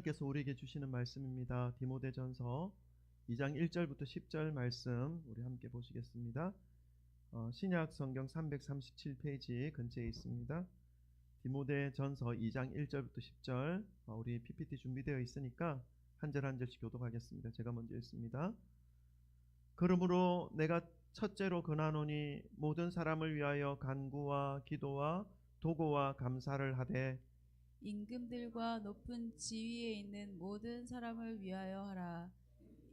하나님께서 우리에게 주시는 말씀입니다. 디모데전서 2장 1절부터 10절 말씀 우리 함께 보시겠습니다. 신약 성경 337페이지 근처에 있습니다. 디모데전서 2장 1절부터 10절 우리 PPT 준비되어 있으니까 한 절 한 절씩 교독하겠습니다. 제가 먼저 읽습니다. 그러므로 내가 첫째로 권하노니 모든 사람을 위하여 간구와 기도와 도고와 감사를 하되 임금들과 높은 지위에 있는 모든 사람을 위하여 하라.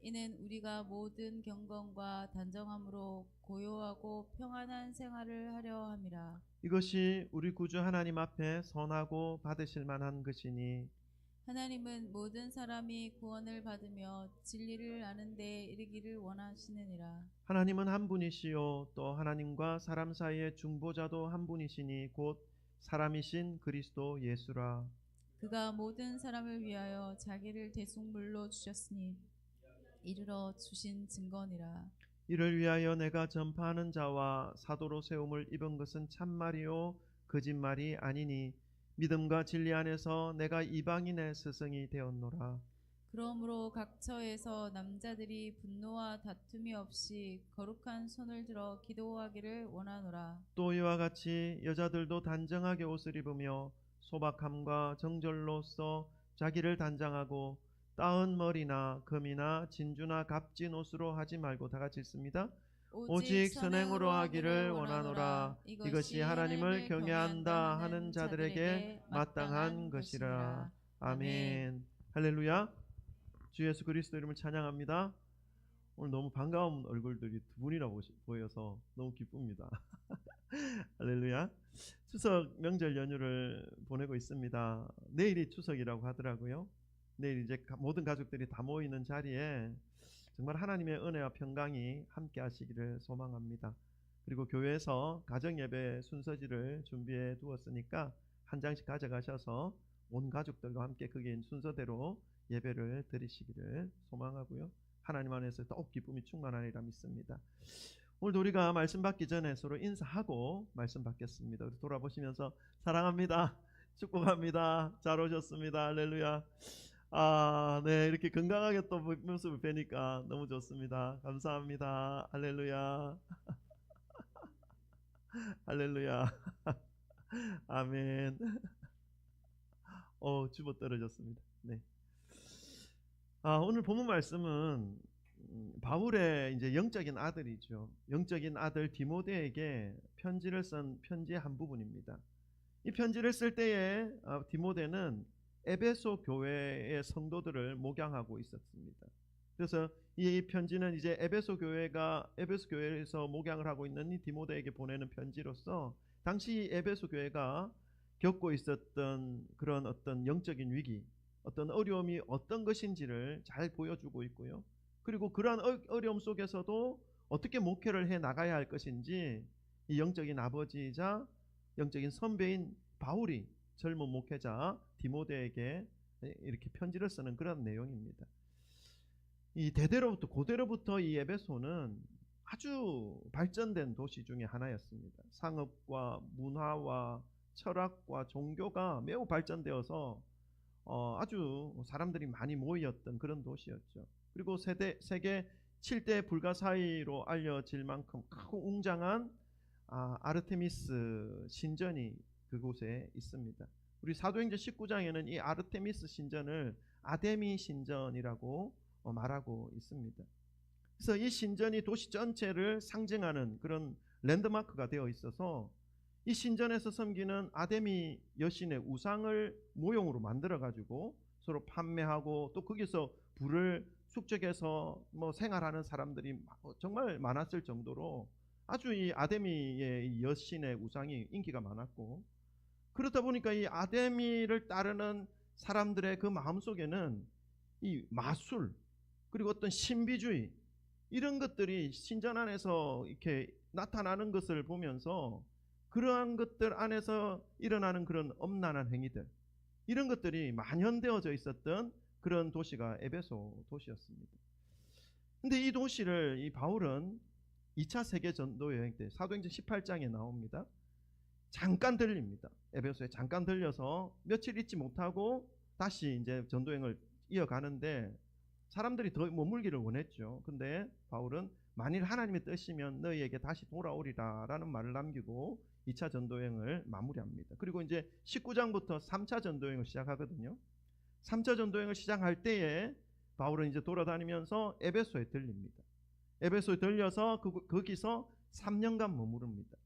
이는 우리가 모든 경건과 단정함으로 고요하고 평안한 생활을 하려 함이라. 이것이 우리 구주 하나님 앞에 선하고 받으실 만한 것이니 하나님은 모든 사람이 구원을 받으며 진리를 아는 데 이르기를 원하시느니라. 하나님은 한 분이시요 또 하나님과 사람 사이의 중보자도 한 분이시니 곧 사람이신 그리스도 예수라. 그가 모든 사람을 위하여 자기를 대속물로 주셨으니 이르러 주신 증거니라. 이를 위하여 내가 전파하는 자와 사도로 세움을 입은 것은 참말이요 거짓말이 아니니 믿음과 진리 안에서 내가 이방인의 스승이 되었노라. 그러므로 각 처에서 남자들이 분노와 다툼이 없이 거룩한 손을 들어 기도하기를 원하노라. 또 이와 같이 여자들도 단정하게 옷을 입으며 소박함과 정절로써 자기를 단장하고 따은 머리나 금이나 진주나 값진 옷으로 하지 말고 다 같이 읽습니다. 오직 선행으로 하기를 원하노라. 이것이 하나님을 경외한다 하는 자들에게 마땅한 것이라. 아멘. 할렐루야. 주 예수 그리스도 이름을 찬양합니다. 오늘 너무 반가운 얼굴들이 두 분이나 보여서 너무 기쁩니다. 할렐루야. 추석 명절 연휴를 보내고 있습니다. 내일이 추석이라고 하더라고요. 내일 이제 모든 가족들이 다 모이는 자리에 정말 하나님의 은혜와 평강이 함께 하시기를 소망합니다. 그리고 교회에서 가정예배 순서지를 준비해 두었으니까 한 장씩 가져가셔서 온 가족들과 함께 그게 순서대로 예배를 드리시기를 소망하고요. 하나님 안에서 더욱 기쁨이 충만하리라 믿습니다. 오늘도 우리가 말씀 받기 전에 서로 인사하고 말씀 받겠습니다. 돌아보시면서 사랑합니다. 축복합니다. 잘 오셨습니다. 할렐루야. 네, 이렇게 건강하게 또 모습을 뵈니까 너무 좋습니다. 감사합니다. 할렐루야. 할렐루야. 아멘. 주보 떨어졌습니다. 네. 오늘 본문 말씀은 바울의 이제 영적인 아들이죠. 영적인 아들 디모데에게 편지를 쓴 편지의 한 부분입니다. 이 편지를 쓸 때에 디모데는 에베소 교회의 성도들을 목양하고 있었습니다. 그래서 이 편지는 이제 에베소 교회에서 목양을 하고 있는 이 디모데에게 보내는 편지로서 당시 에베소 교회가 겪고 있었던 그런 어떤 영적인 위기, 어떤 어려움이 어떤 것인지를 잘 보여주고 있고요. 그리고 그러한 어려움 속에서도 어떻게 목회를 해 나가야 할 것인지 이 영적인 아버지이자 영적인 선배인 바울이 젊은 목회자 디모데에게 이렇게 편지를 쓰는 그런 내용입니다. 이 고대로부터 이 에베소는 아주 발전된 도시 중에 하나였습니다. 상업과 문화와 철학과 종교가 매우 발전되어서 아주 사람들이 많이 모였던 그런 도시였죠. 그리고 세계 7대 불가 사이로 알려질 만큼 크고 웅장한 아르테미스 신전이 그곳에 있습니다. 우리 사도행전 19장에는 이 아르테미스 신전을 아데미 신전이라고 말하고 있습니다. 그래서 이 신전이 도시 전체를 상징하는 그런 랜드마크가 되어 있어서 이 신전에서 섬기는 아데미 여신의 우상을 모형으로 만들어 가지고 서로 판매하고 또 거기서 불을 축적해서 생활하는 사람들이 정말 많았을 정도로 아주 이 아데미의 여신의 우상이 인기가 많았고, 그렇다 보니까 이 아데미를 따르는 사람들의 그 마음속에는 이 마술 그리고 어떤 신비주의 이런 것들이 신전 안에서 이렇게 나타나는 것을 보면서 그러한 것들 안에서 일어나는 그런 엄란한 행위들, 이런 것들이 만연되어져 있었던 그런 도시가 에베소 도시였습니다. 근데 이 도시를 이 바울은 2차 세계 전도 여행 때 사도행전 18장에 나옵니다. 잠깐 들립니다. 에베소에 잠깐 들려서 며칠 있지 못하고 다시 이제 전도행을 이어가는데 사람들이 더 머물기를 원했죠. 근데 바울은 만일 하나님의 뜻이면 너희에게 다시 돌아오리라 라는 말을 남기고 2차 전도행을 마무리합니다. 그리고 이제 19장부터 3차 전도행을 시작하거든요. 3차 전도행을 시작할 때에 바울은 이제 돌아다니면서 에베소에 들립니다. 에베소에 들려서 거기서 3년간 머무릅니다.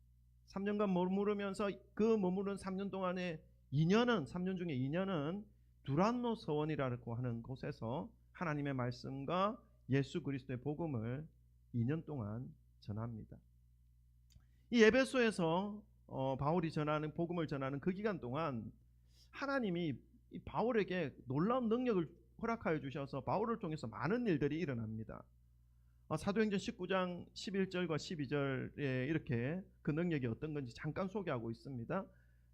3년간 머무르면서 그 머무른 3년 동안에 3년 중에 2년은 두란노 서원이라고 하는 곳에서 하나님의 말씀과 예수 그리스도의 복음을 2년 동안 전합니다. 이 에베소에서 바울이 전하는 복음을 전하는 그 기간 동안 하나님이 이 바울에게 놀라운 능력을 허락하여 주셔서 바울을 통해서 많은 일들이 일어납니다. 사도행전 19장 11절과 12절에 이렇게 그 능력이 어떤 건지 잠깐 소개하고 있습니다.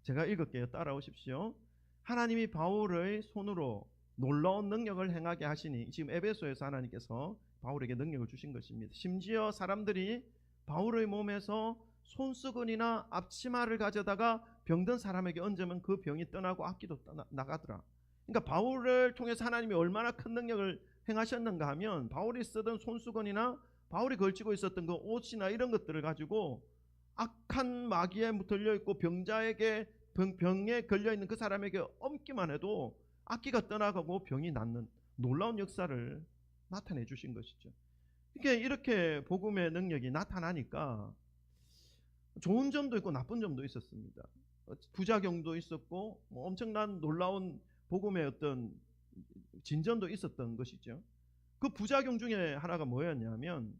제가 읽을게요. 따라오십시오. 하나님이 바울의 손으로 놀라운 능력을 행하게 하시니, 지금 에베소에서 하나님께서 바울에게 능력을 주신 것입니다. 심지어 사람들이 바울의 몸에서 손수건이나 앞치마를 가져다가 병든 사람에게 얹으면 그 병이 떠나고 악기도 나가더라. 그러니까 바울을 통해서 하나님이 얼마나 큰 능력을 행하셨는가 하면, 바울이 쓰던 손수건이나 바울이 걸치고 있었던 그 옷이나 이런 것들을 가지고 악한 마귀에 들려있고 병자에게 병에 걸려있는 그 사람에게 얹기만 해도 악기가 떠나가고 병이 낫는 놀라운 역사를 나타내 주신 것이죠. 이렇게 복음의 능력이 나타나니까 좋은 점도 있고 나쁜 점도 있었습니다. 부작용도 있었고 엄청난 놀라운 복음의 어떤 진전도 있었던 것이죠. 그 부작용 중에 하나가 뭐였냐면,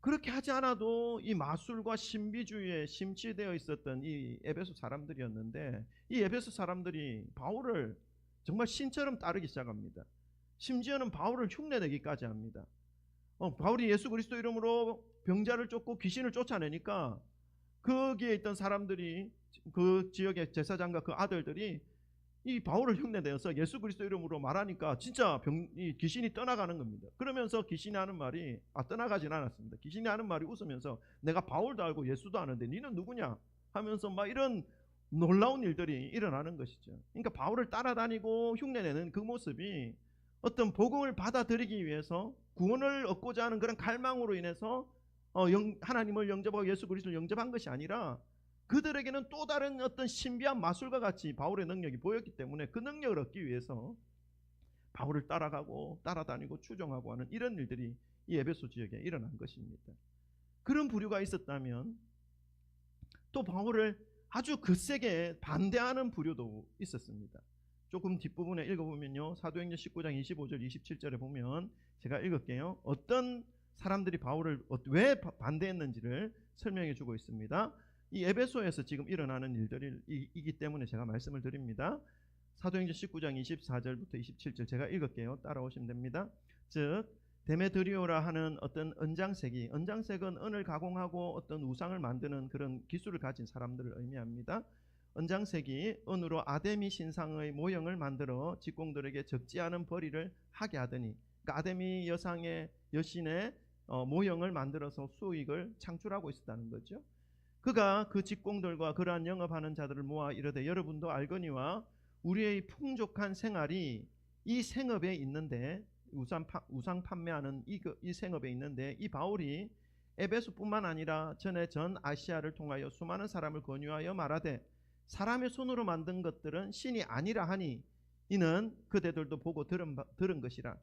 그렇게 하지 않아도 이 마술과 신비주의에 심취되어 있었던 이 에베소 사람들이었는데, 이 에베소 사람들이 바울을 정말 신처럼 따르기 시작합니다. 심지어는 바울을 흉내내기까지 합니다. 바울이 예수 그리스도 이름으로 병자를 쫓고 귀신을 쫓아내니까 거기에 있던 사람들이, 그 지역의 제사장과 그 아들들이 이 바울을 흉내내서 예수 그리스도 이름으로 말하니까 진짜 이 귀신이 떠나가는 겁니다. 그러면서 귀신이 하는 말이, 떠나가진 않았습니다. 귀신이 하는 말이 웃으면서, 내가 바울도 알고 예수도 아는데 니는 누구냐 하면서 막 이런 놀라운 일들이 일어나는 것이죠. 그러니까 바울을 따라다니고 흉내내는 그 모습이 어떤 복음을 받아들이기 위해서 구원을 얻고자 하는 그런 갈망으로 인해서 하나님을 영접하고 예수 그리스도를 영접한 것이 아니라, 그들에게는 또 다른 어떤 신비한 마술과 같이 바울의 능력이 보였기 때문에 그 능력을 얻기 위해서 바울을 따라가고 따라다니고 추종하고 하는 이런 일들이 이 에베소 지역에 일어난 것입니다. 그런 부류가 있었다면 또 바울을 아주 거세게 반대하는 부류도 있었습니다. 조금 뒷부분에 읽어보면요, 사도행전 19장 25절 27절에 보면, 제가 읽을게요. 어떤 사람들이 바울을 왜 반대했는지를 설명해 주고 있습니다. 이 에베소에서 지금 일어나는 일들이기 때문에 제가 말씀을 드립니다. 사도행전 19장 24절부터 27절 제가 읽을게요. 따라오시면 됩니다. 즉 데메드리오라 하는 어떤 은장색은 은을 가공하고 어떤 우상을 만드는 그런 기술을 가진 사람들을 의미합니다. 은장색이 은으로 아데미 신상의 모형을 만들어 직공들에게 적지 않은 벌이를 하게 하더니, 그러니까 아데미 여신의 모형을 만들어서 수익을 창출하고 있었다는 거죠. 그가 그 직공들과 그러한 영업하는 자들을 모아 이르되, 여러분도 알거니와 우리의 풍족한 생활이 이 생업에 있는데, 우상 판매하는 이 생업에 있는데, 이 바울이 에베소뿐만 아니라 전에 전 아시아를 통하여 수많은 사람을 권유하여 말하되, 사람의 손으로 만든 것들은 신이 아니라 하니 이는 그대들도 보고 들은 것이라.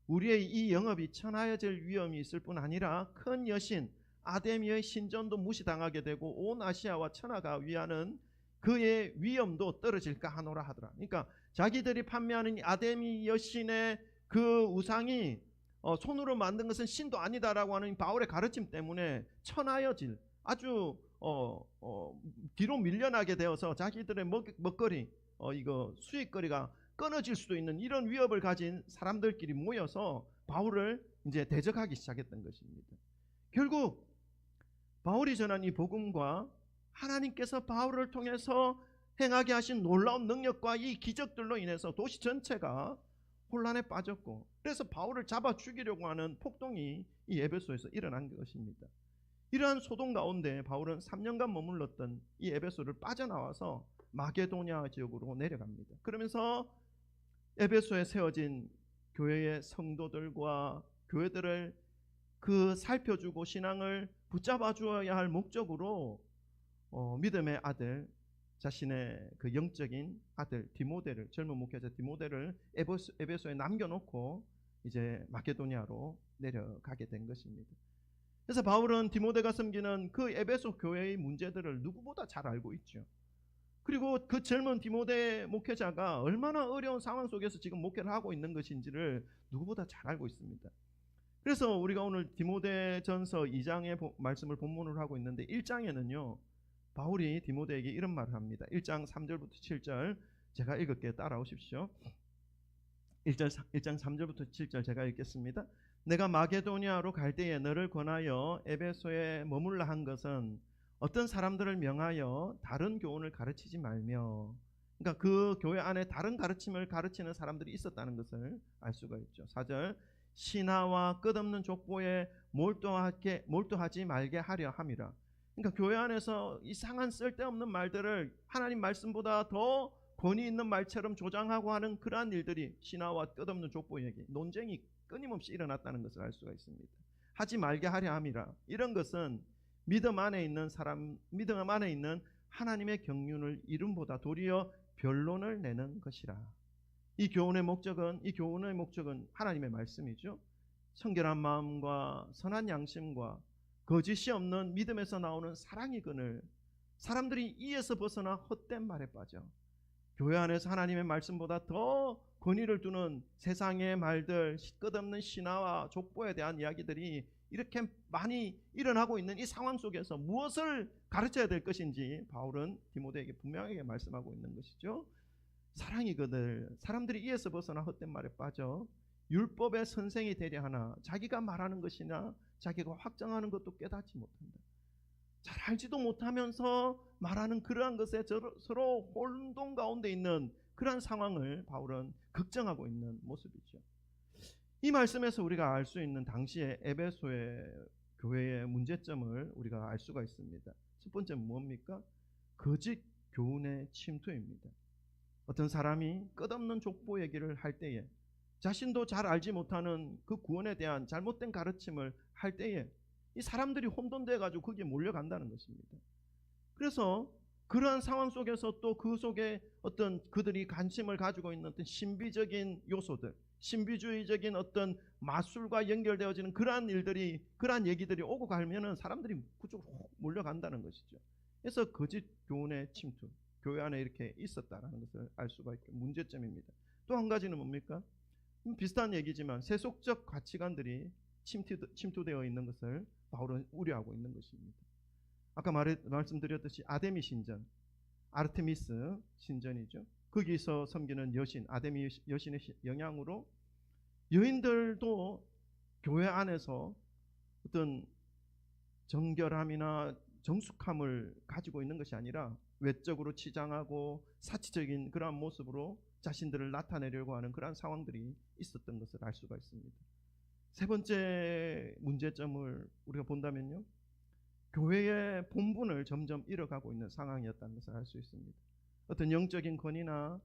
우리의 이 영업이 천하여질 위험이 있을 뿐 아니라 큰 여신 아데미의 신전도 무시당하게 되고 온 아시아와 천하가 위하는 그의 위엄도 떨어질까 하노라 하더라. 그러니까 자기들이 판매하는 아데미 여신의 그 우상이 손으로 만든 것은 신도 아니다라고 하는 바울의 가르침 때문에 천하여질, 아주 뒤로 밀려나게 되어서 자기들의 먹거리, 이거 수익거리가 끊어질 수도 있는 이런 위협을 가진 사람들끼리 모여서 바울을 이제 대적하기 시작했던 것입니다. 결국 바울이 전한 이 복음과 하나님께서 바울을 통해서 행하게 하신 놀라운 능력과 이 기적들로 인해서 도시 전체가 혼란에 빠졌고, 그래서 바울을 잡아 죽이려고 하는 폭동이 이 에베소에서 일어난 것입니다. 이러한 소동 가운데 바울은 3년간 머물렀던 이 에베소를 빠져나와서 마게도냐 지역으로 내려갑니다. 그러면서 에베소에 세워진 교회의 성도들과 교회들을 그 살펴주고 신앙을 붙잡아 주어야 할 목적으로 믿음의 아들, 자신의 그 영적인 아들 디모데를, 젊은 목회자 디모데를 에베소에 남겨놓고 이제 마게도니아로 내려가게 된 것입니다. 그래서 바울은 디모데가 섬기는 그 에베소 교회의 문제들을 누구보다 잘 알고 있죠. 그리고 그 젊은 디모데 목회자가 얼마나 어려운 상황 속에서 지금 목회를 하고 있는 것인지를 누구보다 잘 알고 있습니다. 그래서 우리가 오늘 디모데전서 2장의 말씀을 본문으로 하고 있는데 1장에는요 바울이 디모데에게 이런 말을 합니다. 1장 3절부터 7절 제가 읽을게요. 따라오십시오. 1장 3절부터 7절 제가 읽겠습니다. 내가 마게도니아로 갈 때에 너를 권하여 에베소에 머물라 한 것은 어떤 사람들을 명하여 다른 교훈을 가르치지 말며, 그러니까 그 교회 안에 다른 가르침을 가르치는 사람들이 있었다는 것을 알 수가 있죠. 4절 신하와 끝없는 족보에 몰두하지 말게 하려 함이라. 그러니까 교회 안에서 이상한 쓸데없는 말들을 하나님 말씀보다 더 권위 있는 말처럼 조장하고 하는 그러한 일들이 신하와 끝없는 족보 얘기, 논쟁이 끊임없이 일어났다는 것을 알 수가 있습니다. 하지 말게 하려 함이라. 이런 것은 믿음 안에 있는 하나님의 경륜을 이름보다 도리어 변론을 내는 것이라. 이 교훈의 목적은 하나님의 말씀이죠. 청결한 마음과 선한 양심과 거짓이 없는 믿음에서 나오는 사랑이거늘 사람들이 이에서 벗어나 헛된 말에 빠져 교회 안에서 하나님의 말씀보다 더 권위를 두는 세상의 말들, 끝없는 신화와 족보에 대한 이야기들이 이렇게 많이 일어나고 있는 이 상황 속에서 무엇을 가르쳐야 될 것인지 바울은 디모데에게 분명하게 말씀하고 있는 것이죠. 사랑이거늘 사람들이 이에서 벗어나 헛된 말에 빠져 율법의 선생이 되려 하나 자기가 말하는 것이나 자기가 확정하는 것도 깨닫지 못한다. 잘 알지도 못하면서 말하는 그러한 것에 서로 혼돈 가운데 있는 그러한 상황을 바울은 걱정하고 있는 모습이죠. 이 말씀에서 우리가 알 수 있는 당시의 에베소의 교회의 문제점을 우리가 알 수가 있습니다. 첫 번째는 뭡니까? 거짓 교훈의 침투입니다. 어떤 사람이 끝없는 족보 얘기를 할 때에 자신도 잘 알지 못하는 그 구원에 대한 잘못된 가르침을 할 때에 이 사람들이 혼돈돼 가지고 거기에 몰려간다는 것입니다. 그래서 그러한 상황 속에서 또 그 속에 어떤 그들이 관심을 가지고 있는 어떤 신비적인 요소들, 신비주의적인 어떤 마술과 연결되어지는 그러한 일들이, 그러한 얘기들이 오고 가면은 사람들이 그쪽으로 몰려간다는 것이죠. 그래서 거짓 교훈의 침투, 교회 안에 이렇게 있었다라는 것을 알 수가 있고 문제점입니다. 또 한 가지는 뭡니까? 비슷한 얘기지만 세속적 가치관들이 침투되어 있는 것을 바울은 우려하고 있는 것입니다. 아까 말씀드렸듯이 아데미 신전, 아르테미스 신전이죠. 거기서 섬기는 여신, 아데미 여신의 영향으로 여인들도 교회 안에서 어떤 정결함이나 정숙함을 가지고 있는 것이 아니라 외적으로 치장하고 사치적인 그러한 모습으로 자신들을 나타내려고 하는 그러한 상황들이 있었던 것을 알 수가 있습니다. 세 번째 문제점을 우리가 본다면요, 교회의 본분을 점점 잃어가고 있는 상황이었다는 것을 알 수 있습니다. 어떤 영적인 권위나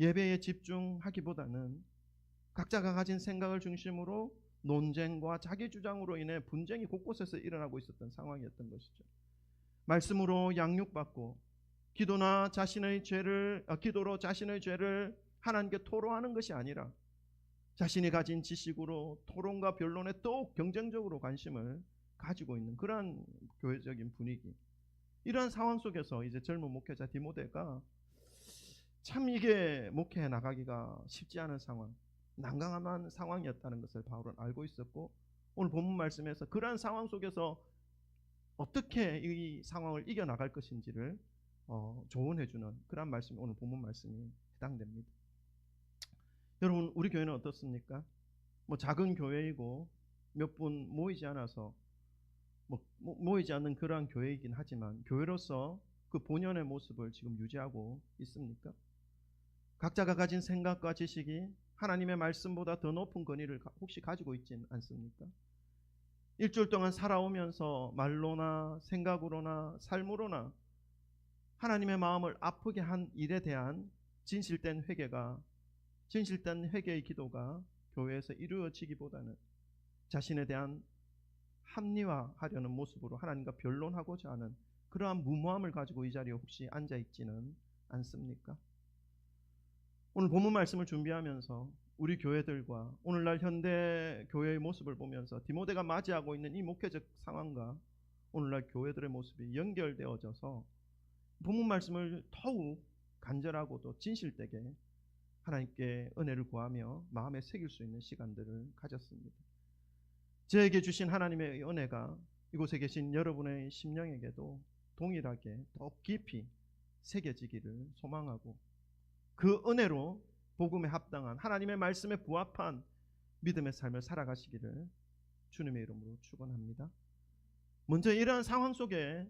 예배에 집중하기보다는 각자가 가진 생각을 중심으로 논쟁과 자기 주장으로 인해 분쟁이 곳곳에서 일어나고 있었던 상황이었던 것이죠. 말씀으로 양육받고 기도로 자신의 죄를 하나님께 토로하는 것이 아니라 자신이 가진 지식으로 토론과 변론에 또 경쟁적으로 관심을 가지고 있는 그러한 교회적인 분위기, 이러한 상황 속에서 이제 젊은 목회자 디모데가 참 이게 목회해 나가기가 쉽지 않은 상황, 난감한 상황이었다는 것을 바울은 알고 있었고, 오늘 본문 말씀에서 그러한 상황 속에서 어떻게 이 상황을 이겨나갈 것인지를 조언해주는 그러한 말씀이 오늘 본문 말씀이 해당됩니다. 여러분, 우리 교회는 어떻습니까? 작은 교회이고 몇 분 모이지 않아서 모이지 않는 그러한 교회이긴 하지만 교회로서 그 본연의 모습을 지금 유지하고 있습니까? 각자가 가진 생각과 지식이 하나님의 말씀보다 더 높은 권위를 혹시 가지고 있지는 않습니까? 일주일 동안 살아오면서 말로나 생각으로나 삶으로나 하나님의 마음을 아프게 한 일에 대한 진실된 회개가 진실된 회개의 기도가 교회에서 이루어지기보다는 자신에 대한 합리화하려는 모습으로 하나님과 변론하고자 하는 그러한 무모함을 가지고 이 자리에 혹시 앉아있지는 않습니까? 오늘 본문 말씀을 준비하면서 우리 교회들과 오늘날 현대 교회의 모습을 보면서 디모데가 맞이하고 있는 이 목회적 상황과 오늘날 교회들의 모습이 연결되어져서 본문 말씀을 더욱 간절하고도 진실되게 하나님께 은혜를 구하며 마음에 새길 수 있는 시간들을 가졌습니다. 저에게 주신 하나님의 은혜가 이곳에 계신 여러분의 심령에게도 동일하게 더 깊이 새겨지기를 소망하고 그 은혜로 복음에 합당한 하나님의 말씀에 부합한 믿음의 삶을 살아가시기를 주님의 이름으로 축원합니다. 먼저 이러한 상황 속에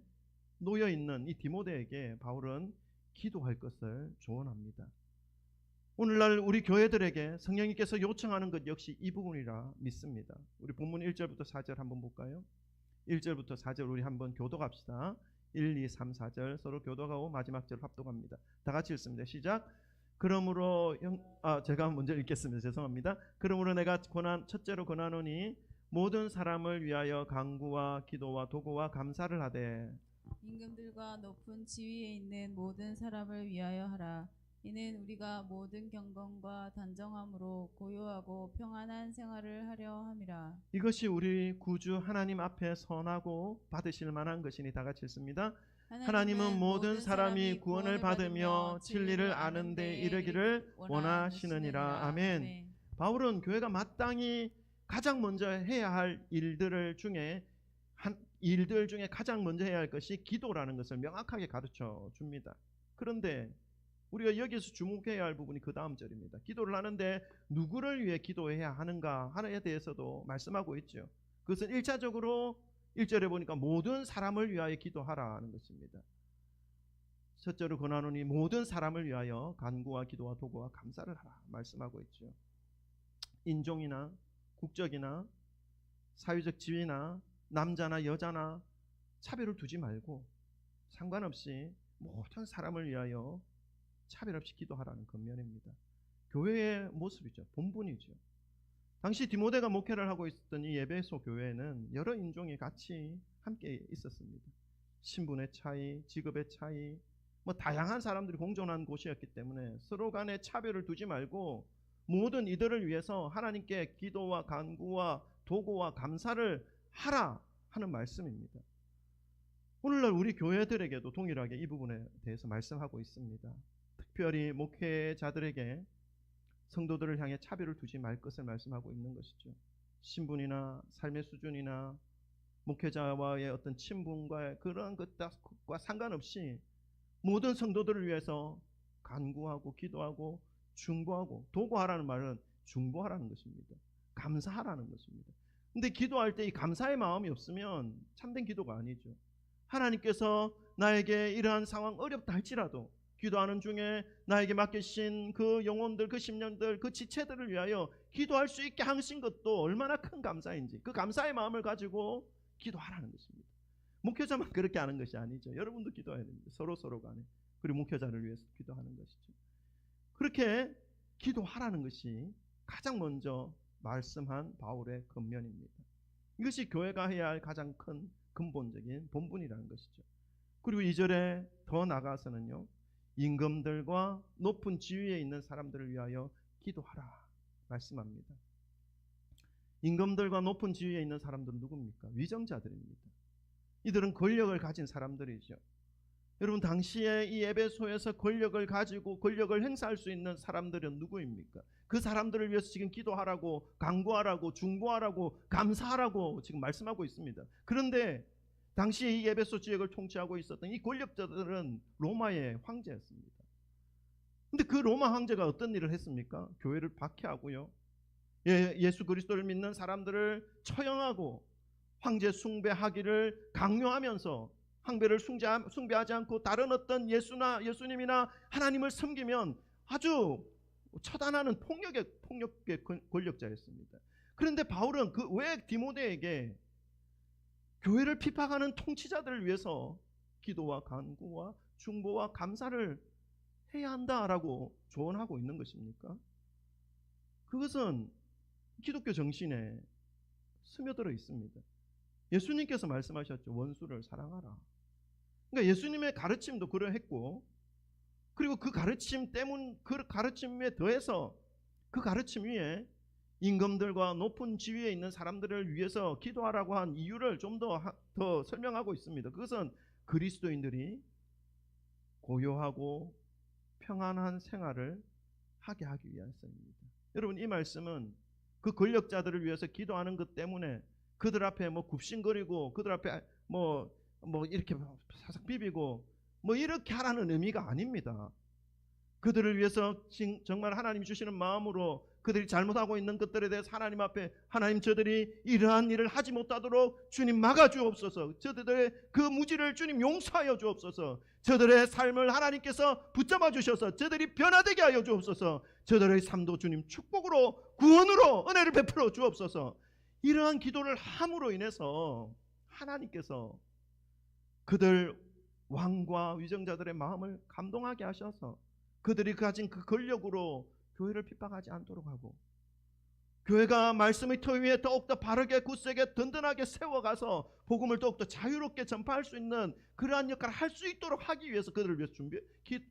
놓여있는 이 디모데에게 바울은 기도할 것을 조언합니다. 오늘날 우리 교회들에게 성령님께서 요청하는 것 역시 이 부분이라 믿습니다. 우리 본문 1절부터 4절 한번 볼까요? 1절부터 4절 우리 한번 교독합시다. 1, 2, 3, 4절 서로 교독하고 마지막 절 합독합니다. 다 같이 읽습니다. 시작. 그러므로 제가 먼저 읽겠습니다. 죄송합니다. 그러므로 내가 첫째로 권하노니 모든 사람을 위하여 간구와 기도와 도구와 감사를 하되 임금들과 높은 지위에 있는 모든 사람을 위하여 하라. 이는 우리가 모든 경건과 단정함으로 고요하고 평안한 생활을 하려 함이라. 이것이 우리 구주 하나님 앞에 선하고 받으실 만한 것이니 다 같이 읽습니다. 하나님은 모든 사람이 구원을 받으며 진리를 아는 데 이르기를 원하시느니라. 아멘. 바울은 교회가 마땅히 가장 먼저 해야 할 일들 중에 가장 먼저 해야 할 것이 기도라는 것을 명확하게 가르쳐 줍니다. 그런데 우리가 여기서 주목해야 할 부분이 그 다음 절입니다. 기도를 하는데 누구를 위해 기도해야 하는가 하나에 대해서도 말씀하고 있죠. 그것은 1차적으로 1절에 보니까 모든 사람을 위하여 기도하라 하는 것입니다. 첫째로 권하노니 모든 사람을 위하여 간구와 기도와 도구와 감사를 하라 말씀하고 있죠. 인종이나 국적이나 사회적 지위나 남자나 여자나 차별을 두지 말고 상관없이 모든 사람을 위하여 차별 없이 기도하라는 권면입니다. 교회의 모습이죠. 본분이죠. 당시 디모데가 목회를 하고 있었던 이 에베소 교회에는 여러 인종이 같이 함께 있었습니다. 신분의 차이, 직업의 차이, 다양한 사람들이 공존한 곳이었기 때문에 서로 간에 차별을 두지 말고 모든 이들을 위해서 하나님께 기도와 간구와 도구와 감사를 하라 하는 말씀입니다. 오늘날 우리 교회들에게도 동일하게 이 부분에 대해서 말씀하고 있습니다. 특별히 목회자들에게 성도들을 향해 차별을 두지 말 것을 말씀하고 있는 것이죠. 신분이나 삶의 수준이나 목회자와의 어떤 친분과 그런 것과 상관없이 모든 성도들을 위해서 간구하고 기도하고 중보하고 도구하라는 말은 중보하라는 것입니다. 감사하라는 것입니다. 근데 기도할 때 이 감사의 마음이 없으면 참된 기도가 아니죠. 하나님께서 나에게 이러한 상황 어렵다 할지라도 기도하는 중에 나에게 맡기신 그 영혼들, 그 심령들, 그 지체들을 위하여 기도할 수 있게 하신 것도 얼마나 큰 감사인지 그 감사의 마음을 가지고 기도하라는 것입니다. 목회자만 그렇게 하는 것이 아니죠. 여러분도 기도해야 됩니다. 서로 간에. 그리고 목회자를 위해서 기도하는 것이죠. 그렇게 기도하라는 것이 가장 먼저 말씀한 바울의 권면입니다. 이것이 교회가 해야 할 가장 큰 근본적인 본분이라는 것이죠. 그리고 2절에 더 나아가서는요. 임금들과 높은 지위에 있는 사람들을 위하여 기도하라 말씀합니다. 임금들과 높은 지위에 있는 사람들은 누굽니까? 위정자들입니다. 이들은 권력을 가진 사람들이죠. 여러분 당시에 이 에베소에서 권력을 가지고 권력을 행사할 수 있는 사람들은 누구입니까? 그 사람들을 위해서 지금 기도하라고 간구하라고 중보하라고 감사하라고 지금 말씀하고 있습니다. 그런데 당시 이 에베소 지역을 통치하고 있었던 이 권력자들은 로마의 황제였습니다. 근데 그 로마 황제가 어떤 일을 했습니까? 교회를 박해하고요. 예수 그리스도를 믿는 사람들을 처형하고 황제 숭배하기를 강요하면서 황제를 숭배하지 않고 다른 어떤 예수님이나 하나님을 섬기면 아주 처단하는 폭력의 권력자였습니다. 그런데 바울은 왜 디모데에게 교회를 핍박하는 통치자들을 위해서 기도와 간구와 중보와 감사를 해야 한다라고 조언하고 있는 것입니까? 그것은 기독교 정신에 스며들어 있습니다. 예수님께서 말씀하셨죠. 원수를 사랑하라. 그러니까 예수님의 가르침도 그러했고, 그리고 그 가르침 그 가르침에 더해서 그 가르침 위에 임금들과 높은 지위에 있는 사람들을 위해서 기도하라고 한 이유를 좀 더 설명하고 있습니다. 그것은 그리스도인들이 고요하고 평안한 생활을 하게 하기 위해서입니다. 여러분, 이 말씀은 그 권력자들을 위해서 기도하는 것 때문에 그들 앞에 뭐 굽신거리고 그들 앞에 뭐 이렇게 사삭 비비고 뭐 이렇게 하라는 의미가 아닙니다. 그들을 위해서 정말 하나님 주시는 마음으로 그들이 잘못하고 있는 것들에 대해서 하나님 앞에, 하나님 저들이 이러한 일을 하지 못하도록 주님 막아주옵소서, 저들의 그 무지를 주님 용서하여 주옵소서, 저들의 삶을 하나님께서 붙잡아 주셔서 저들이 변화되게 하여 주옵소서, 저들의 삶도 주님 축복으로 구원으로 은혜를 베풀어 주옵소서. 이러한 기도를 함으로 인해서 하나님께서 그들 왕과 위정자들의 마음을 감동하게 하셔서 그들이 가진 그 권력으로 교회를 핍박하지 않도록 하고, 교회가 말씀의 터 위에 더욱더 바르게 굳세게 든든하게 세워가서 복음을 더욱더 자유롭게 전파할 수 있는 그러한 역할을 할 수 있도록 하기 위해서 그들을 위해서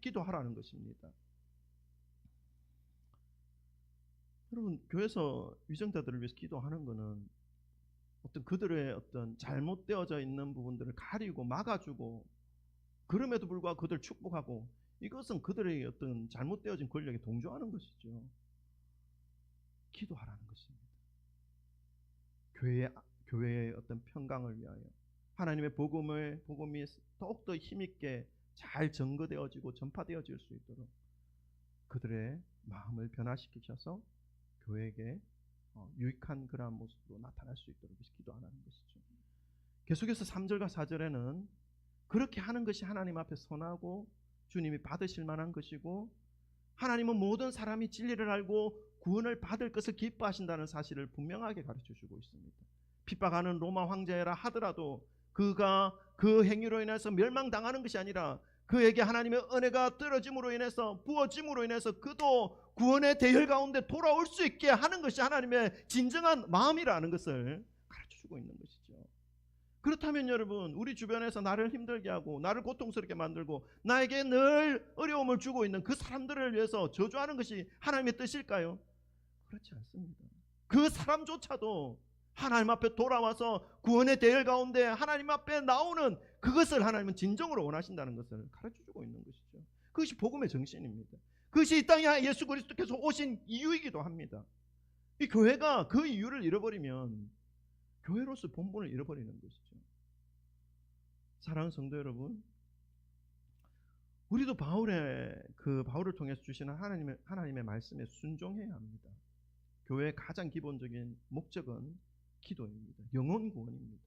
기도하라는 것입니다. 여러분, 교회에서 위정자들을 위해서 기도하는 것은 어떤 그들의 어떤 잘못되어져 있는 부분들을 가리고 막아주고, 그럼에도 불구하고 그들을 축복하고, 이것은 그들의 어떤 잘못되어진 권력에 동조하는 것이죠. 기도하라는 것입니다. 교회의 어떤 평강을 위하여, 하나님의 복음이 더욱더 힘있게 잘 전거되어지고 전파되어질 수 있도록 그들의 마음을 변화시키셔서 교회에게 유익한 그러한 모습으로 나타날 수 있도록 기도하라는 것이죠. 계속해서 3절과 4절에는 그렇게 하는 것이 하나님 앞에 선하고 주님이 받으실 만한 것이고, 하나님은 모든 사람이 진리를 알고 구원을 받을 것을 기뻐하신다는 사실을 분명하게 가르쳐주고 있습니다. 핍박하는 로마 황제라 하더라도 그가 그 행위로 인해서 멸망당하는 것이 아니라 그에게 하나님의 은혜가 떨어짐으로 인해서, 부어짐으로 인해서 그도 구원의 대열 가운데 돌아올 수 있게 하는 것이 하나님의 진정한 마음이라는 것을 가르쳐주고 있는 것이죠. 그렇다면 여러분, 우리 주변에서 나를 힘들게 하고 나를 고통스럽게 만들고 나에게 늘 어려움을 주고 있는 그 사람들을 위해서 저주하는 것이 하나님의 뜻일까요? 그렇지 않습니다. 그 사람조차도 하나님 앞에 돌아와서 구원의 대열 가운데 하나님 앞에 나오는 그것을 하나님은 진정으로 원하신다는 것을 가르쳐주고 있는 것이죠. 그것이 복음의 정신입니다. 그것이 이 땅에 예수 그리스도께서 오신 이유이기도 합니다. 이 교회가 그 이유를 잃어버리면 교회로서 본분을 잃어버리는 것이죠. 사랑하는 성도 여러분, 우리도 바울을 통해서 주시는 하나님의 말씀에 순종해야 합니다. 교회의 가장 기본적인 목적은 기도입니다. 영혼 구원입니다.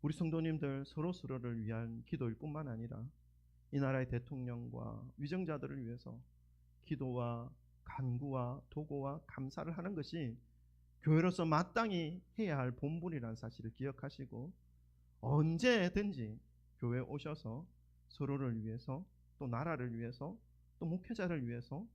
우리 성도님들 서로를 위한 기도일 뿐만 아니라 이 나라의 대통령과 위정자들을 위해서 기도와 간구와 도고와 감사를 하는 것이 교회로서 마땅히 해야 할 본분이라는 사실을 기억하시고, 언제든지 교회에 오셔서 서로를 위해서, 또 나라를 위해서, 또 목회자를 위해서,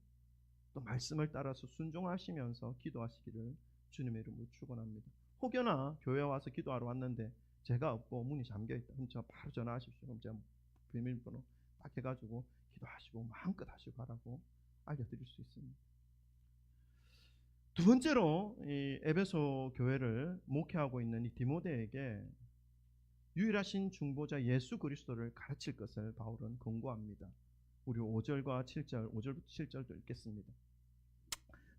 또 말씀을 따라서 순종하시면서 기도하시기를 주님의 이름으로 축원합니다. 혹여나 교회에 와서 기도하러 왔는데 제가 없고 문이 잠겨있다, 그럼 저 바로 전화하십시오. 그럼 제가 비밀번호 딱 해가지고 기도하시고 마음껏 하시고 가라고 알려드릴 수 있습니다. 두 번째로 이 에베소 교회를 목회하고 있는 이 디모데에게 유일하신 중보자 예수 그리스도를 가르칠 것을 바울은 권고합니다. 우리 5절과 7절, 5절부터 7절도 읽겠습니다.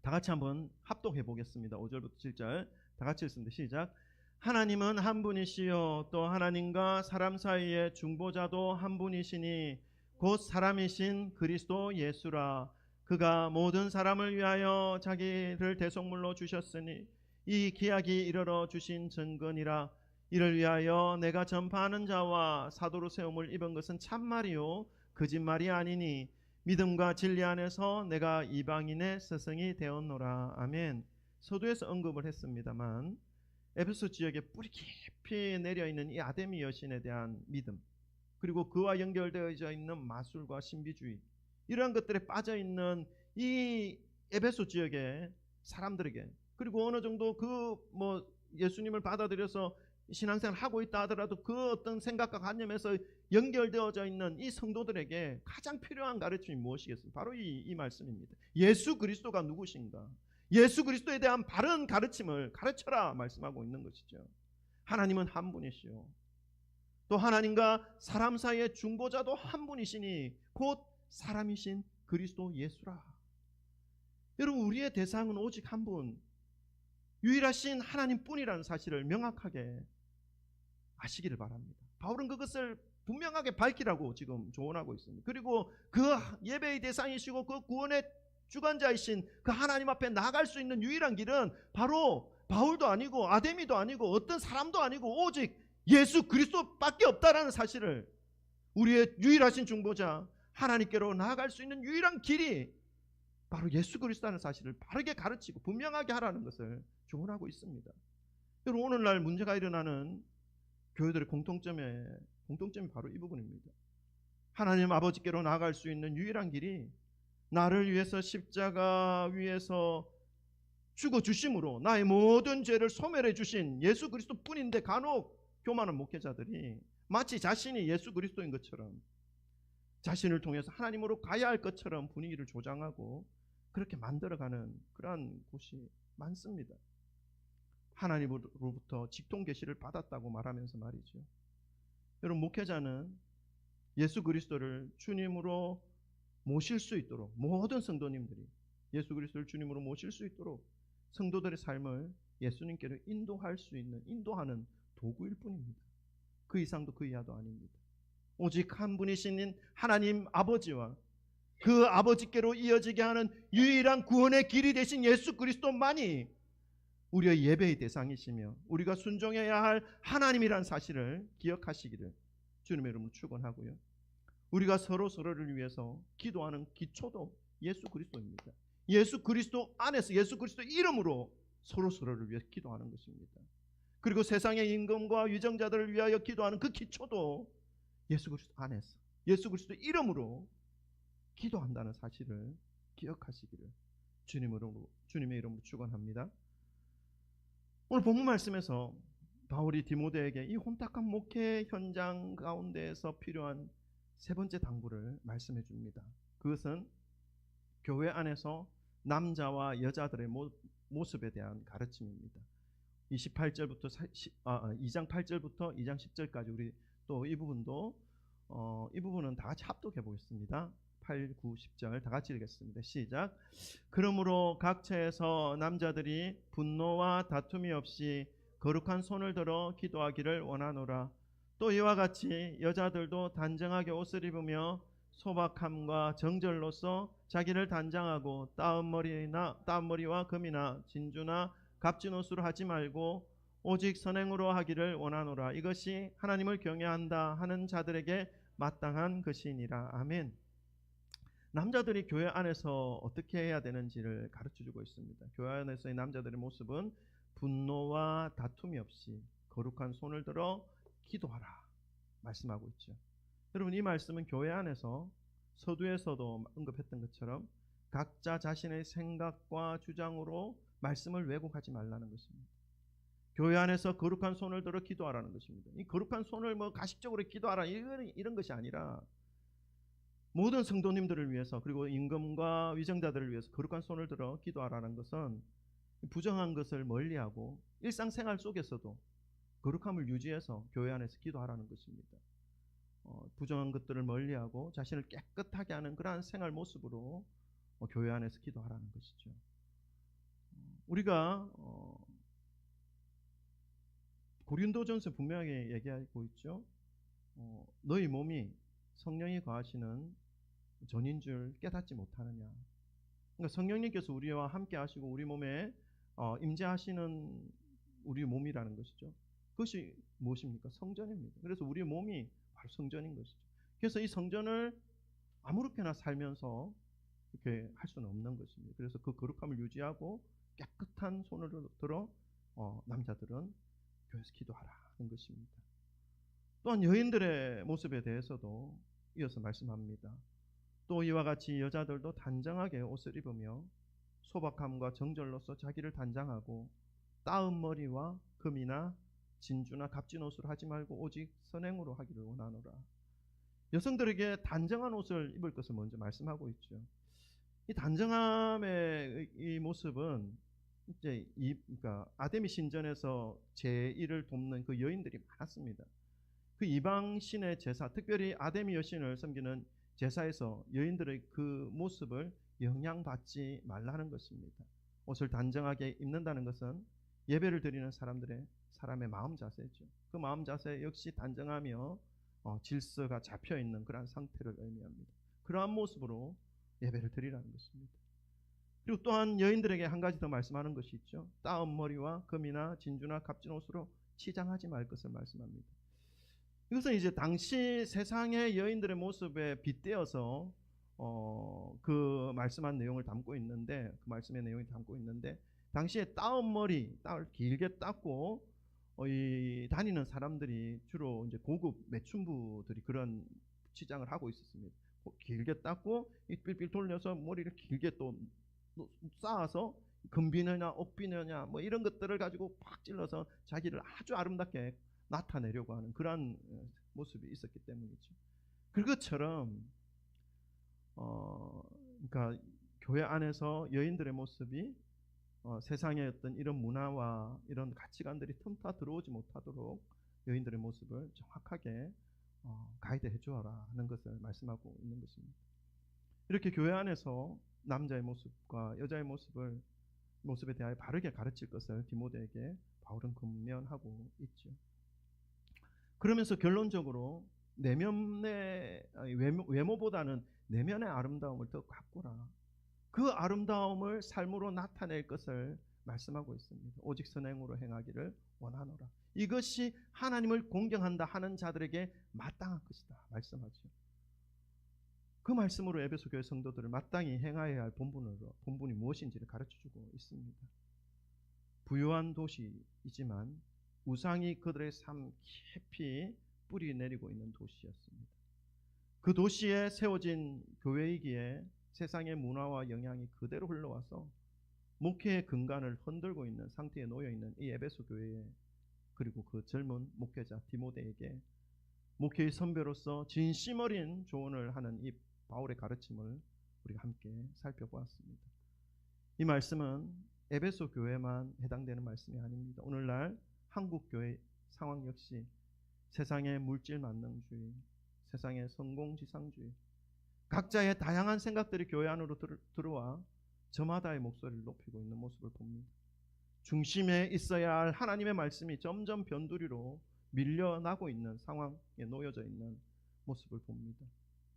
다 같이 한번 합독해 보겠습니다. 5절부터 7절 다 같이 읽습니다. 시작. 하나님은 한 분이시요 또 하나님과 사람 사이의 중보자도 한 분이시니 곧 사람이신 그리스도 예수라. 그가 모든 사람을 위하여 자기를 대속물로 주셨으니 이 기약이 이르러 주신 증거니라. 이를 위하여 내가 전파하는 자와 사도로 세움을 입은 것은 참말이요 거짓말이 아니니 믿음과 진리 안에서 내가 이방인의 스승이 되었노라. 아멘. 서두에서 언급을 했습니다만 에베소 지역에 뿌리 깊이 내려있는 이 아데미 여신에 대한 믿음, 그리고 그와 연결되어 있는 마술과 신비주의, 이러한 것들에 빠져있는 이 에베소 지역의 사람들에게, 그리고 어느 정도 예수님을 받아들여서 신앙생활 하고 있다 하더라도 그 어떤 생각과 관념에서 연결되어져 있는 이 성도들에게 가장 필요한 가르침이 무엇이겠습니까? 바로 이 말씀입니다. 예수 그리스도가 누구신가? 예수 그리스도에 대한 바른 가르침을 가르쳐라 말씀하고 있는 것이죠. 하나님은 한 분이시요, 또 하나님과 사람 사이의 중보자도 한 분이시니 곧 사람이신 그리스도 예수라. 여러분, 우리의 대상은 오직 한 분, 유일하신 하나님뿐이라는 사실을 명확하게 아시기를 바랍니다. 바울은 그것을 분명하게 밝히라고 지금 조언하고 있습니다. 그리고 그 예배의 대상이시고 그 구원의 주관자이신 그 하나님 앞에 나아갈 수 있는 유일한 길은 바로 바울도 아니고 아데미도 아니고 어떤 사람도 아니고 오직 예수 그리스도밖에 없다라는 사실을, 우리의 유일하신 중보자 하나님께로 나아갈 수 있는 유일한 길이 바로 예수 그리스도라는 사실을 바르게 가르치고 분명하게 하라는 것을 조언하고 있습니다. 여러분, 오늘날 문제가 일어나는 교회들의 공통점이 바로 이 부분입니다. 하나님 아버지께로 나아갈 수 있는 유일한 길이 나를 위해서 십자가 위에서 죽어주심으로 나의 모든 죄를 소멸해 주신 예수 그리스도뿐인데, 간혹 교만한 목회자들이 마치 자신이 예수 그리스도인 것처럼 자신을 통해서 하나님으로 가야 할 것처럼 분위기를 조장하고 그렇게 만들어가는 그러한 곳이 많습니다. 하나님으로부터 직통 계시를 받았다고 말하면서 말이죠. 여러분, 목회자는 예수 그리스도를 주님으로 모실 수 있도록, 모든 성도님들이 예수 그리스도를 주님으로 모실 수 있도록 성도들의 삶을 예수님께로 인도할 수 있는, 인도하는 도구일 뿐입니다. 그 이상도 그 이하도 아닙니다. 오직 한 분이신 하나님 아버지와 그 아버지께로 이어지게 하는 유일한 구원의 길이 되신 예수 그리스도만이 우리의 예배의 대상이시며 우리가 순종해야 할 하나님이라는 사실을 기억하시기를 주님의 이름으로 축원하고요. 우리가 서로를 위해서 기도하는 기초도 예수 그리스도입니다. 예수 그리스도 안에서 예수 그리스도 이름으로 서로를 위해 기도하는 것입니다. 그리고 세상의 임금과 위정자들을 위하여 기도하는 그 기초도 예수 그리스도 안에서 예수 그리스도 이름으로 기도한다는 사실을 기억하시기를 주님의 이름으로 축원합니다. 오늘 본문 말씀에서 바울이 디모데에게 이 혼탁한 목회 현장 가운데에서 필요한 세 번째 당부를 말씀해 줍니다. 그것은 교회 안에서 남자와 여자들의 모습에 대한 가르침입니다. 2장 8절부터 2장 10절까지 우리 또 이 부분은 다 같이 합독해 보겠습니다. 8, 9, 10절 다 같이 읽겠습니다. 시작. 그러므로 각처에서 남자들이 분노와 다툼이 없이 거룩한 손을 들어 기도하기를 원하노라. 또 이와 같이 여자들도 단정하게 옷을 입으며 소박함과 정절로서 자기를 단장하고 따은 머리와 금이나 진주나 값진 옷으로 하지 말고 오직 선행으로 하기를 원하노라. 이것이 하나님을 경외한다 하는 자들에게 마땅한 것이니라. 아멘. 남자들이 교회 안에서 어떻게 해야 되는지를 가르쳐주고 있습니다. 교회 안에서의 남자들의 모습은 분노와 다툼이 없이 거룩한 손을 들어 기도하라 말씀하고 있죠. 여러분, 이 말씀은 교회 안에서 서두에서도 언급했던 것처럼 각자 자신의 생각과 주장으로 말씀을 왜곡하지 말라는 것입니다. 교회 안에서 거룩한 손을 들어 기도하라는 것입니다. 이 거룩한 손을 가식적으로 기도하라 이런 것이 아니라 모든 성도님들을 위해서, 그리고 임금과 위정자들을 위해서 거룩한 손을 들어 기도하라는 것은 부정한 것을 멀리하고 일상생활 속에서도 거룩함을 유지해서 교회 안에서 기도하라는 것입니다. 부정한 것들을 멀리하고 자신을 깨끗하게 하는 그러한 생활 모습으로 교회 안에서 기도하라는 것이죠. 우리가 고린도전서 분명히 얘기하고 있죠. 너희 몸이 성령이 거하시는 전인 줄 깨닫지 못하느냐. 그러니까 성령님께서 우리와 함께 하시고 우리 몸에 임재하시는 우리 몸이라는 것이죠. 그것이 무엇입니까? 성전입니다. 그래서 우리 몸이 바로 성전인 것이죠. 그래서 이 성전을 아무렇게나 살면서 이렇게 할 수는 없는 것입니다. 그래서 그 거룩함을 유지하고 깨끗한 손을 들어 남자들은 교회에서 기도하라는 것입니다. 또한 여인들의 모습에 대해서도 이어서 말씀합니다. 또 이와 같이 여자들도 단정하게 옷을 입으며 소박함과 정절로서 자기를 단장하고 따은 머리와 금이나 진주나 값진 옷으로 하지 말고 오직 선행으로 하기를 원하노라. 여성들에게 단정한 옷을 입을 것을 먼저 말씀하고 있죠. 이 단정함의 이 모습은 이제 그러니까 아데미 신전에서 제1을 돕는 그 여인들이 많았습니다. 그 이방 신의 제사, 특별히 아데미 여신을 섬기는 제사에서 여인들의 그 모습을 영향받지 말라는 것입니다. 옷을 단정하게 입는다는 것은 예배를 드리는 사람의 마음 자세죠. 그 마음 자세 역시 단정하며 질서가 잡혀 있는 그러한 상태를 의미합니다. 그러한 모습으로 예배를 드리라는 것입니다. 그리고 또한 여인들에게 한 가지 더 말씀하는 것이 있죠. 따은 머리와 금이나 진주나 값진 옷으로 치장하지 말 것을 말씀합니다. 이것은 이제 당시 세상의 여인들의 모습에 빗대어서 그 말씀한 내용을 담고 있는데, 그 말씀의 내용이 담고 있는데, 당시에 따은 머리, 따을 길게 닦고 다니는 사람들이 주로 이제 고급 매춘부들이 그런 치장을 하고 있었습니다. 길게 닦고 삘삘 돌려서 머리를 길게 또 쌓아서 금비느냐 옥비느냐 뭐 이런 것들을 가지고 팍 찔러서 자기를 아주 아름답게 나타내려고 하는 그러한 모습이 있었기 때문이죠. 그것처럼 그러니까 교회 안에서 여인들의 모습이 세상의 어떤 이런 문화와 이런 가치관들이 틈타 들어오지 못하도록 여인들의 모습을 정확하게 가이드해 주어라 하는 것을 말씀하고 있는 것입니다. 이렇게 교회 안에서 남자의 모습과 여자의 모습에 대하여 바르게 가르칠 것을 디모데에게 바울은 권면하고 있죠. 그러면서 결론적으로 외모보다는 내면의 아름다움을 더 가꾸라. 그 아름다움을 삶으로 나타낼 것을 말씀하고 있습니다. 오직 선행으로 행하기를 원하노라. 이것이 하나님을 공경한다 하는 자들에게 마땅한 것이다 말씀하죠. 그 말씀으로 에베소 교회 성도들을 마땅히 행하여야 할 본분이 무엇인지를 가르쳐주고 있습니다. 부유한 도시이지만 우상이 그들의 삶 깊이 뿌리 내리고 있는 도시였습니다. 그 도시에 세워진 교회이기에 세상의 문화와 영향이 그대로 흘러와서 목회의 근간을 흔들고 있는 상태에 놓여 있는 이 에베소 교회에, 그리고 그 젊은 목회자 디모데에게 목회의 선배로서 진심 어린 조언을 하는 이 바울의 가르침을 우리가 함께 살펴보았습니다. 이 말씀은 에베소 교회만 해당되는 말씀이 아닙니다. 오늘날 한국 교회 상황 역시 세상의 물질 만능주의, 세상의 성공지상주의, 각자의 다양한 생각들이 교회 안으로 들어와 저마다의 목소리를 높이고 있는 모습을 봅니다. 중심에 있어야 할 하나님의 말씀이 점점 변두리로 밀려나고 있는 상황에 놓여져 있는 모습을 봅니다.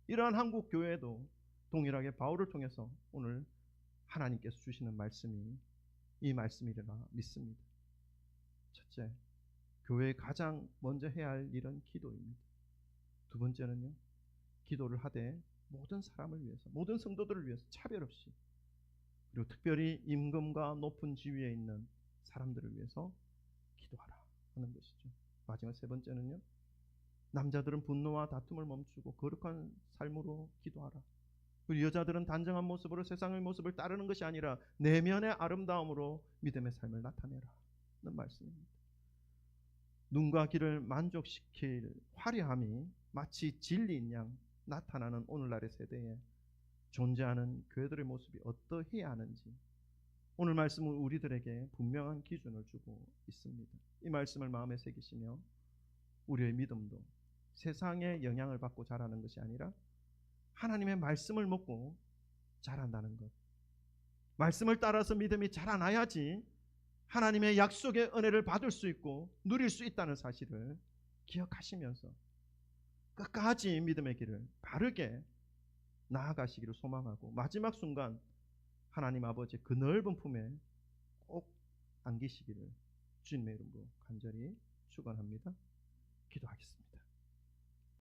이러한 한국 교회도 동일하게 바울을 통해서 오늘 하나님께서 주시는 말씀이 이 말씀이라 믿습니다. 첫째, 교회에 가장 먼저 해야 할 일은 기도입니다. 두 번째는요, 기도를 하되 모든 사람을 위해서, 모든 성도들을 위해서 차별 없이, 그리고 특별히 임금과 높은 지위에 있는 사람들을 위해서 기도하라 하는 것이죠. 마지막 세 번째는요, 남자들은 분노와 다툼을 멈추고 거룩한 삶으로 기도하라. 그리고 여자들은 단정한 모습으로 세상의 모습을 따르는 것이 아니라 내면의 아름다움으로 믿음의 삶을 나타내라 는 말씀입니다. 눈과 귀를 만족시킬 화려함이 마치 진리인 양 나타나는 오늘날의 세대에 존재하는 교회들의 모습이 어떠해야 하는지 오늘 말씀은 우리들에게 분명한 기준을 주고 있습니다. 이 말씀을 마음에 새기시며 우리의 믿음도 세상의 영향을 받고 자라는 것이 아니라 하나님의 말씀을 먹고 자란다는 것, 말씀을 따라서 믿음이 자라나야지 하나님의 약속의 은혜를 받을 수 있고 누릴 수 있다는 사실을 기억하시면서 끝까지 믿음의 길을 바르게 나아가시기를 소망하고 마지막 순간 하나님 아버지 그 넓은 품에 꼭 안기시기를 주님의 이름으로 간절히 축원합니다. 기도하겠습니다.